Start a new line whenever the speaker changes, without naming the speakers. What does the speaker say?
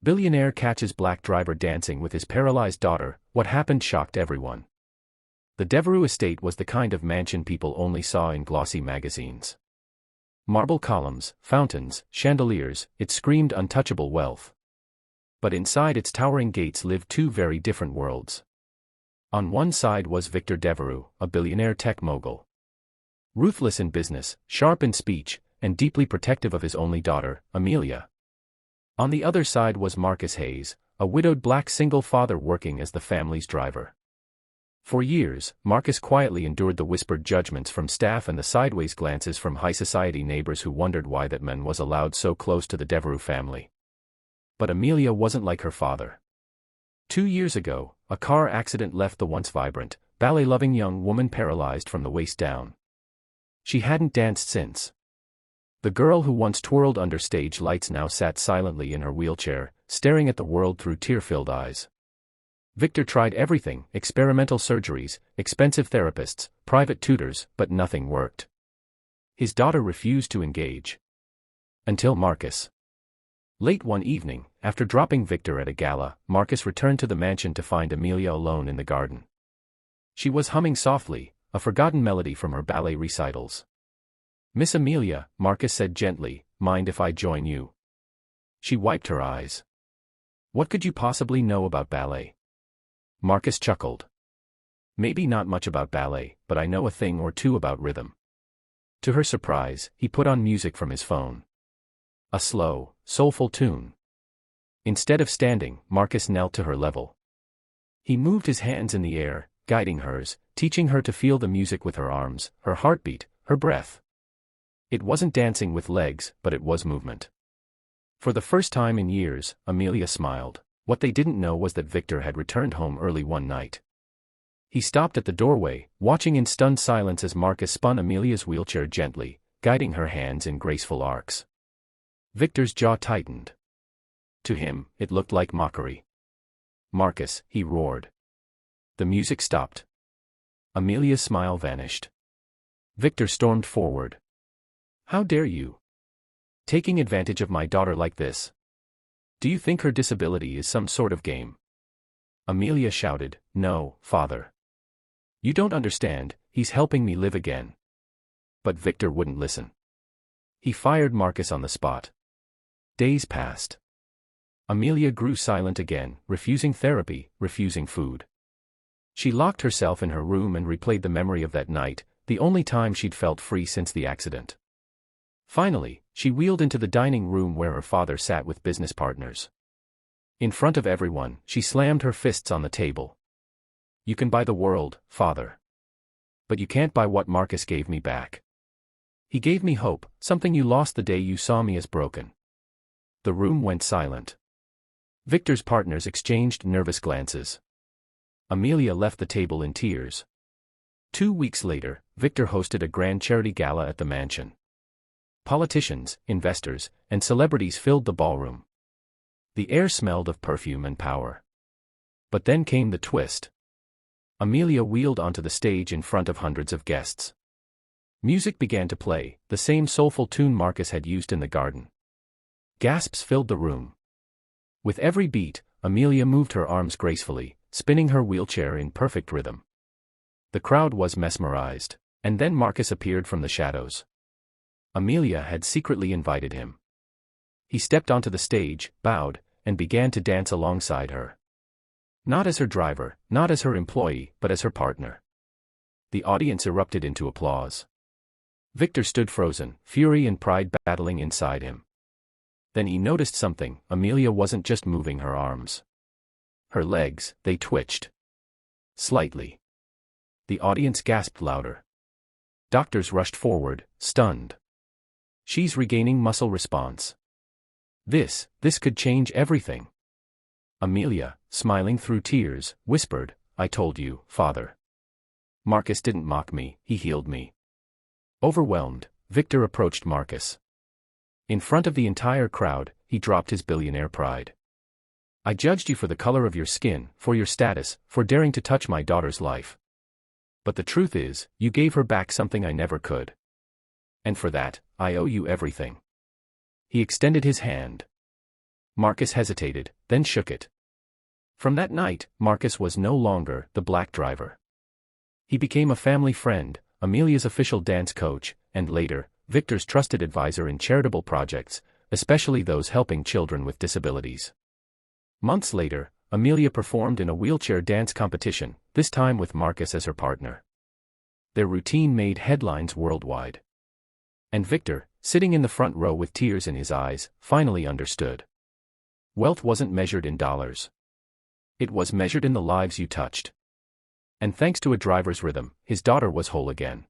Billionaire catches black driver dancing with his paralyzed daughter. What happened shocked everyone. The Devereux estate was the kind of mansion people only saw in glossy magazines. Marble columns, fountains, chandeliers, it screamed untouchable wealth. But inside its towering gates lived two very different worlds. On one side was Victor Devereux, a billionaire tech mogul. Ruthless in business, sharp in speech, and deeply protective of his only daughter, Amelia. On the other side was Marcus Hayes, a widowed black single father working as the family's driver. For years, Marcus quietly endured the whispered judgments from staff and the sideways glances from high society neighbors who wondered why that man was allowed so close to the Devereux family. But Amelia wasn't like her father. 2 years ago, a car accident left the once vibrant, ballet-loving young woman paralyzed from the waist down. She hadn't danced since. The girl who once twirled under stage lights now sat silently in her wheelchair, staring at the world through tear-filled eyes. Victor tried everything, experimental surgeries, expensive therapists, private tutors, but nothing worked. His daughter refused to engage. Until Marcus. Late one evening, after dropping Victor at a gala, Marcus returned to the mansion to find Amelia alone in the garden. She was humming softly, a forgotten melody from her ballet recitals. "Miss Amelia," Marcus said gently, "mind if I join you?" She wiped her eyes. "What could you possibly know about ballet?" Marcus chuckled. "Maybe not much about ballet, but I know a thing or two about rhythm." To her surprise, he put on music from his phone. A slow, soulful tune. Instead of standing, Marcus knelt to her level. He moved his hands in the air, guiding hers, teaching her to feel the music with her arms, her heartbeat, her breath. It wasn't dancing with legs, but it was movement. For the first time in years, Amelia smiled. What they didn't know was that Victor had returned home early one night. He stopped at the doorway, watching in stunned silence as Marcus spun Amelia's wheelchair gently, guiding her hands in graceful arcs. Victor's jaw tightened. To him, it looked like mockery. "Marcus," he roared. The music stopped. Amelia's smile vanished. Victor stormed forward. "How dare you? Taking advantage of my daughter like this? Do you think her disability is some sort of game?" Amelia shouted, "No, father. You don't understand, he's helping me live again." But Victor wouldn't listen. He fired Marcus on the spot. Days passed. Amelia grew silent again, refusing therapy, refusing food. She locked herself in her room and replayed the memory of that night, the only time she'd felt free since the accident. Finally, she wheeled into the dining room where her father sat with business partners. In front of everyone, she slammed her fists on the table. "You can buy the world, father. But you can't buy what Marcus gave me back. He gave me hope, something you lost the day you saw me as broken." The room went silent. Victor's partners exchanged nervous glances. Amelia left the table in tears. 2 weeks later, Victor hosted a grand charity gala at the mansion. Politicians, investors, and celebrities filled the ballroom. The air smelled of perfume and power. But then came the twist. Amelia wheeled onto the stage in front of hundreds of guests. Music began to play, the same soulful tune Marcus had used in the garden. Gasps filled the room. With every beat, Amelia moved her arms gracefully, spinning her wheelchair in perfect rhythm. The crowd was mesmerized, and then Marcus appeared from the shadows. Amelia had secretly invited him. He stepped onto the stage, bowed, and began to dance alongside her. Not as her driver, not as her employee, but as her partner. The audience erupted into applause. Victor stood frozen, fury and pride battling inside him. Then he noticed something. Amelia wasn't just moving her arms. Her legs, they twitched. Slightly. The audience gasped louder. Doctors rushed forward, stunned. "She's regaining muscle response. This could change everything." Amelia, smiling through tears, whispered, "I told you, father." Marcus didn't mock me, he healed me. Overwhelmed, Victor approached Marcus. In front of the entire crowd, he dropped his billionaire pride. "I judged you for the color of your skin, for your status, for daring to touch my daughter's life. But the truth is, you gave her back something I never could. And for that, I owe you everything." He extended his hand. Marcus hesitated, then shook it. From that night, Marcus was no longer the black driver. He became a family friend, Amelia's official dance coach, and later, Victor's trusted advisor in charitable projects, especially those helping children with disabilities. Months later, Amelia performed in a wheelchair dance competition, this time with Marcus as her partner. Their routine made headlines worldwide. And Victor, sitting in the front row with tears in his eyes, finally understood. Wealth wasn't measured in dollars. It was measured in the lives you touched. And thanks to a driver's rhythm, his daughter was whole again.